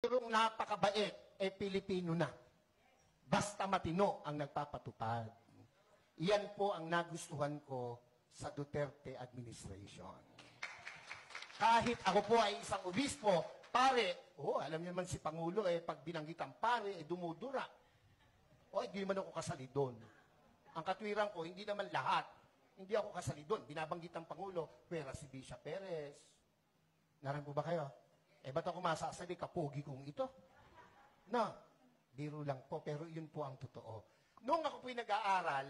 Pero napakabait, Pilipino na. Basta matino ang nagpapatupad. Iyan po ang nagustuhan ko sa Duterte administration. Kahit ako po ay isang obispo, pare, alam niyo naman si Pangulo, pag binanggit ang pare, dumudura. Hindi naman ako kasali doon. Ang katwiran ko, hindi naman lahat. Hindi ako kasali doon. Binabanggit ang Pangulo, pera si Bisha Perez. Naran po ba kayo? Ba't ako masasabi, kapogi kong ito? No. Biro lang po, pero yun po ang totoo. Noong ako po'y nag-aaral,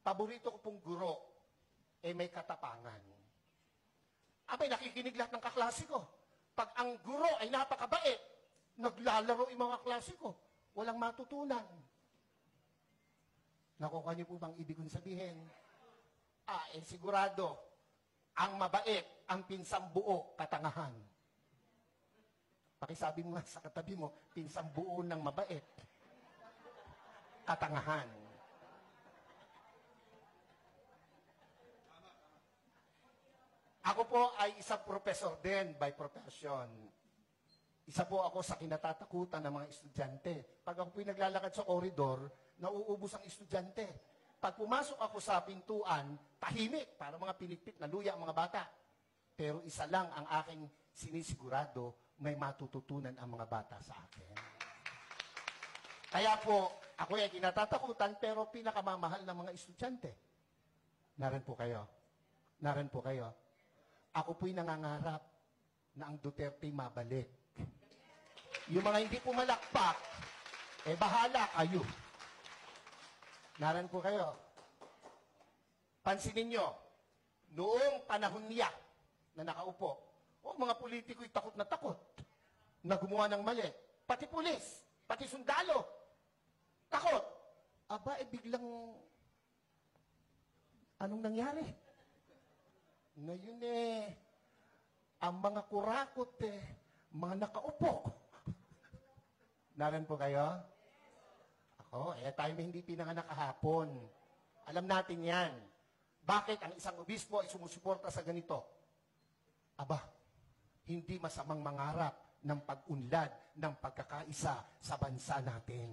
paborito ko pong guro, may katapangan. Nakikinig lahat ng kaklase ko. Pag ang guro ay napakabait, naglalaro yung mga klase ko. Walang matutunan. Nakuha niyo po bang ibig kong sabihin? Sigurado, ang mabait, ang pinsang buo, katangahan. Pakisabi mo nga sa katabi mo, pinsang buo ng mabait. Katangahan. Ako po ay isang professor din by profession. Isa po ako sa kinatatakutan ng mga estudyante. Pag ako po'y naglalakad sa koridor, nauubos ang estudyante. Pag pumasok ako sa pintuan, tahimik, para mga pinitpit na luya ang mga bata. Pero isa lang ang aking sinisigurado, may matututunan ang mga bata sa akin. Kaya po, ako ay kinatatakutan, pero pinakamamahal ng mga estudyante. Naran po kayo. Naran po kayo. Ako po'y nangangarap na ang Duterte mabalik. Yung mga hindi pumalakpak, bahala kayo. Naran po kayo. Pansinin nyo, noong panahon niya na nakaupo, mga politiko'y takot na gumawa ng mali. Pati pulis, pati sundalo, takot. Biglang, anong nangyari? Ngayon ang mga kurakot mga nakaupo. Naran po kayo? Ako, tayo hindi pinanganak kahapon. Alam natin yan. Bakit ang isang obispo ay sumusuporta sa ganito? Hindi masamang mangarap ng pag-unlad ng pagkakaisa sa bansa natin.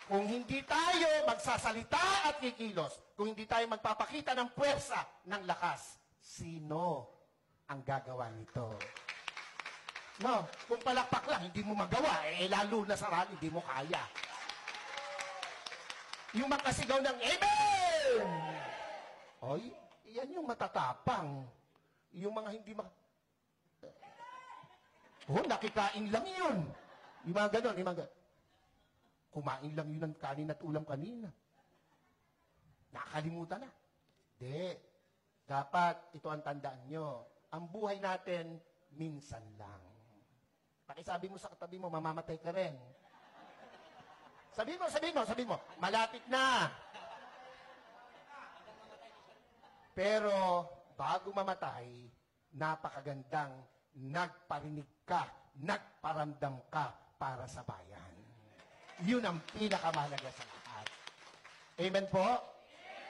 Kung hindi tayo magsasalita at kikilos, kung hindi tayo magpapakita ng puwersa, ng lakas, sino ang gagawa nito? No, kung palakpak lang, hindi mo magawa, lalo na sa rally, hindi mo kaya. Yung makasigaw ng Amen! Yan yung matatapang. Yung mga hindi nakikain lang yun. Yung mga ganon, kumain lang yun ng kanin at ulam kanina. Nakalimutan na. Dapat, ito ang tandaan nyo. Ang buhay natin, minsan lang. Pakisabi mo sa katabi mo, mamamatay ka rin. Sabi mo, malapit na. Pero, bago mamatay, napakagandang nagparinig ka, nagparamdam ka para sa bayan. Yun ang pinakamahalaga sa lahat. Amen po?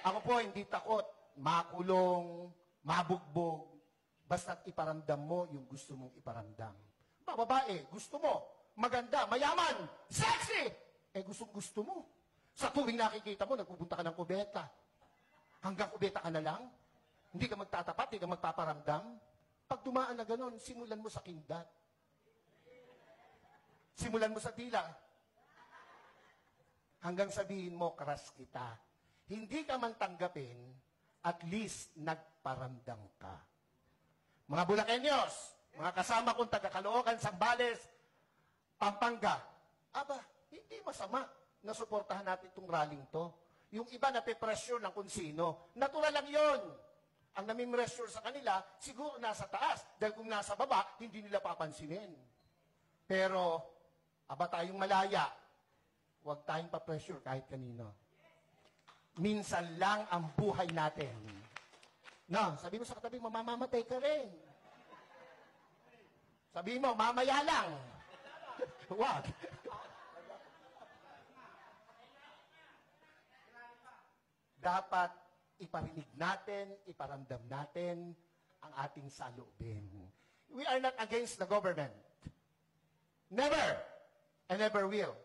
Ako po hindi takot, makulong, mabugbog, basta't iparamdam mo yung gusto mong iparamdam. Babae, gusto mo, maganda, mayaman, sexy! Gusto mo. Sa tuwing nakikita mo, nagpupunta ka ng kubeta. Hanggang kubeta ka na lang. Hindi ka magtatapat, hindi ka magpaparamdam. Pag dumaan na ganon, simulan mo sa kindat. Simulan mo sa dila. Hanggang sabihin mo, crush kita. Hindi ka man tanggapin, at least nagparamdam ka. Mga Bulakenyos, mga kasama kong taga-Caloocan, Zambales, Pampanga, hindi masama na suportahan natin itong rallying to. Yung iba na pe-pressure ng kung sino, natural lang yon. Ang nami-pressure sa kanila, siguro nasa taas. Dahil kung nasa baba, hindi nila papansinin. Pero, tayong malaya, huwag tayong pa-pressure kahit kanino. Minsan lang ang buhay natin. No, sabi mo sa katabi mo, mamamatay ka rin. Sabi mo, mamaya lang. Huwag. Dapat iparinig natin, iparamdam natin ang ating saloobin. We are not against the government. Never! I never will.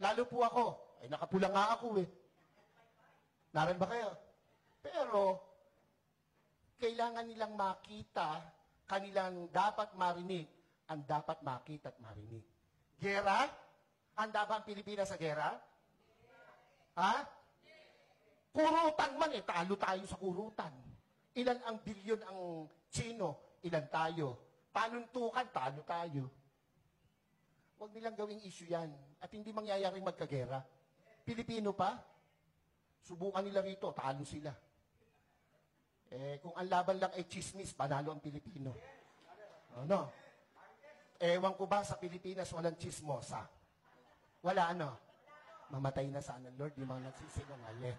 Lalo po ako. Ay, nakapula nga ako eh. Naran ba kayo? Pero, kailangan nilang makita, kanilang dapat marinig, ang dapat makita at marinig. Gera? Handa ba ang Pilipinas sa gera? Ha? Kurutan man eh, talo tayo sa kurutan. Ilan ang bilyon ang Chino, ilan tayo. Panuntukan, talo tayo. Huwag nilang gawing issue yan. At hindi mangyayaring magkagera. Pilipino pa, subukan nila rito, talo sila. Kung ang laban lang ay chismis, panalo ang Pilipino. Ano? Ewan ko ba sa Pilipinas walang chismosa? Wala ano? Mamatay na sana, Lord, yung mga nagsisinungaling.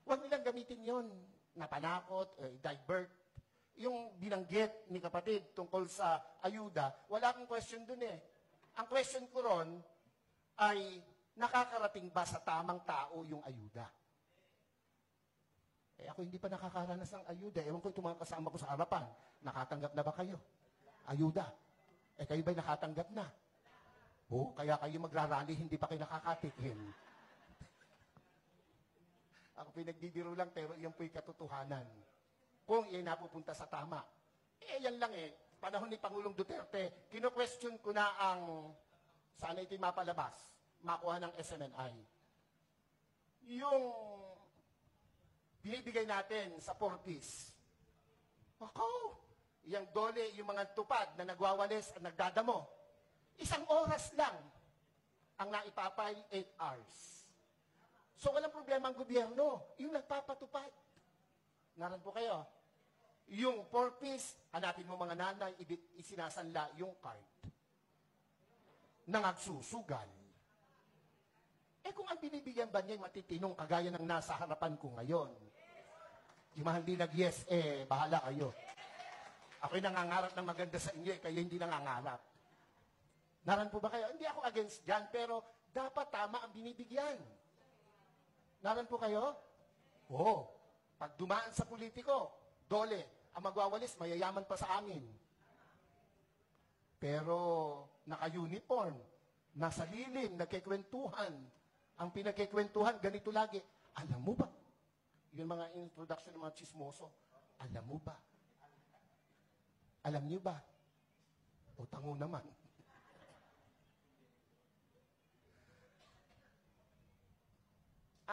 Huwag nilang gamitin yon na panakot, divert. Yung binanggit ni kapatid tungkol sa ayuda, wala akong question dun eh. Ang question ko ron ay nakakarating ba sa tamang tao yung ayuda? Ako hindi pa nakakaranas ng ayuda. Ewan ko itong mga kasama ko sa harapan. Nakatanggap na ba kayo? Ayuda. Kayo ba'y nakatanggap na? Kaya kayo magrarally, hindi pa kayo nakakatikim. Ako pinagdibiro lang, pero yan po'y katotohanan. Kung iyan napupunta sa tama. Yan lang eh. Panahon ni Pangulong Duterte, kino-question ko na ang, sana ito'y mapalabas, makuha ng SMNI. Yung binibigay natin sa 4Ps. Yung dole, yung mga tupad na nagwawalis at nagdadamo. 1 oras lang ang naipapile 8 hours. So walang problema ang gobyerno. Yung nagpapatupad. Naran po kayo. Yung 4Ps, hanapin mo mga nanay, isinasanla yung card. Nangagsusugal. Kung ang binibigyan ba niya matitinong kagaya ng nasa harapan ko ngayon, yung mga hindi nag-yes, bahala kayo. Ako'y nangangarap ng maganda sa inyo, kayo hindi nangangarap. Naran po ba kayo? Hindi ako against dyan, pero dapat tama ang binibigyan. Naran po kayo? Pag dumaan sa politiko, dole, ang magwawalis, mayayaman pa sa amin. Pero, naka-uniform, nasa lilim, nagkikwentuhan. Ang pinagkikwentuhan, ganito lagi. Alam mo ba? Yung mga introduction ng mga chismoso. Alam mo ba? Alam niyo ba? Tango naman.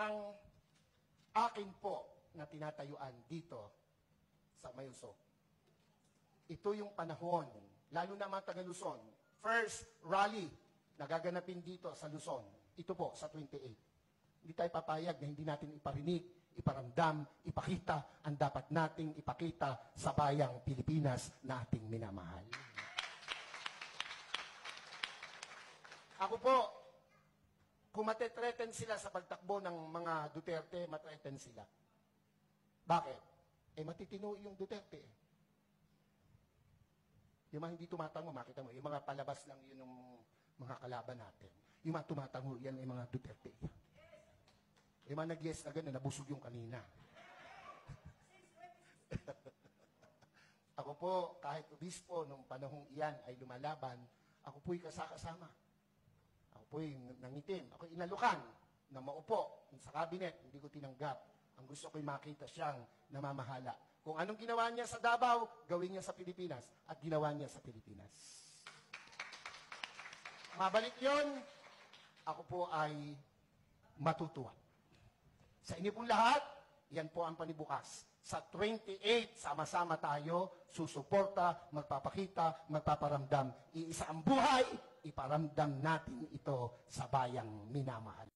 Ang akin po na tinatayuan dito sa Mayuso, ito yung panahon, lalo na mga taga Luzon, first rally na gaganapin dito sa Luzon. Ito po, sa 28. Hindi tayo papayag na hindi natin iparinig, iparamdam, ipakita ang dapat nating ipakita sa bayang Pilipinas na ating minamahal. Ako po, kung matetreten sila sa pagtakbo ng mga Duterte, matreten sila. Bakit? Matitino yung Duterte. Yung mga hindi tumatango, makita mo, yung mga palabas lang yun ng mga kalaban natin. Yung mga tumatango, yan ay mga Duterte. Yung mga nag-yes na gano'n, nabusog yung kanina. Ako po, kahit obispo, nung panahong iyan ay lumalaban, ako po'y kasakasama. Ako po'y nangitim. Ako inalukan na maupo sa kabinet. Hindi ko tinanggap. Ang gusto ko'y makita siyang namamahala. Kung anong ginawa niya sa Davao, gawin niya sa Pilipinas. At ginawa niya sa Pilipinas. Mabalik yon, ako po ay matutuwa. Sa inyo pong lahat, yan po ang panibukas. Sa 28, sama-sama tayo, susuporta, magpapakita, magpaparamdam. Iisa ang buhay, iparamdam natin ito sa bayang minamahal.